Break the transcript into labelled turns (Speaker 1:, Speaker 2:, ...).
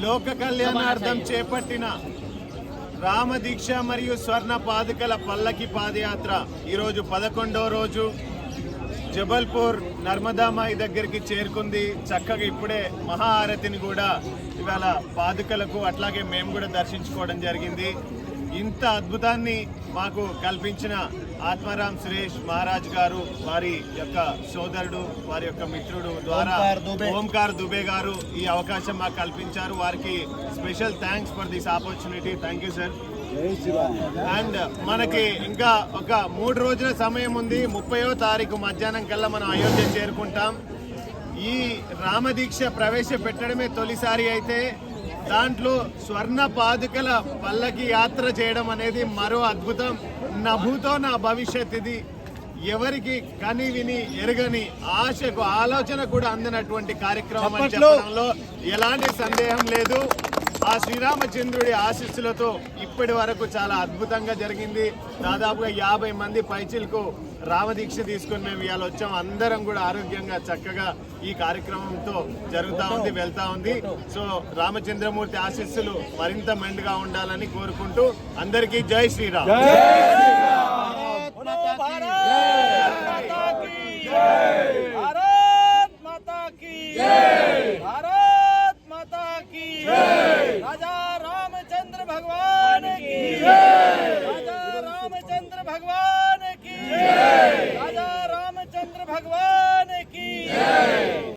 Speaker 1: లోక కళ్యాణార్థం చేపట్టిన రామదీక్ష మరియు స్వర్ణ పాదుకల పల్లకి పాదయాత్ర ఈరోజు 11వ రోజు జబల్పూర్ నర్మదామాయి దగ్గరికి చేరుకుంది. చక్కగా ఇప్పుడే మహాఆరతిని కూడా ఇవాళ పాదుకలకు అట్లాగే మేము కూడా దర్శించుకోవడం జరిగింది. ఇంత అద్భుతాన్ని మాకు కల్పించిన ఆత్మారాం సురేష్ మహారాజ్ గారు, వారి యొక్క సోదరుడు, వారి యొక్క మిత్రుడు ద్వారా ఓంకార్ దుబే గారు ఈ అవకాశం మాకు కల్పించారు. వారికి special thanks for this opportunity. Thank you sir. And మనకి ఇంకా ఒక 3 రోజుల సమయం ఉంది. 30వ తారీఖు మధ్యాహ్నం కల్లా మనం అయోధ్య చేరుకుంటాం. ఈ రామదీక్ష ప్రవేశపెట్టడమే తొలిసారి అయితే దాంట్లో స్వర్ణ పాదుకల పల్లకి యాత్ర చేయడం అనేది మరో అద్భుతం. నా భూతో నా భవిష్యత్. ఇది ఎవరికి కని విని ఎరగని ఆశకు ఆలోచన కూడా అందినటువంటి కార్యక్రమం అని చెప్పడంలో ఎలాంటి సందేహం లేదు. ఆ శ్రీరామచంద్రుడి ఆశీస్సులతో ఇప్పటి వరకు చాలా అద్భుతంగా జరిగింది. దాదాపుగా 50 మంది పైచిలకు రామదీక్ష తీసుకొని మేము ఇవాళ వచ్చాం. అందరం కూడా ఆరోగ్యంగా చక్కగా ఈ కార్యక్రమంతో జరుగుతూ ఉంది, వెళ్తా ఉంది. సో రామచంద్రమూర్తి ఆశీస్సులు మరింత మెండుగా ఉండాలని కోరుకుంటూ అందరికీ జై శ్రీరామ్.
Speaker 2: राजा रामचंद्र भगवान की राजा रामचंद्र भगवान की राजा रामचंद्र भगवान की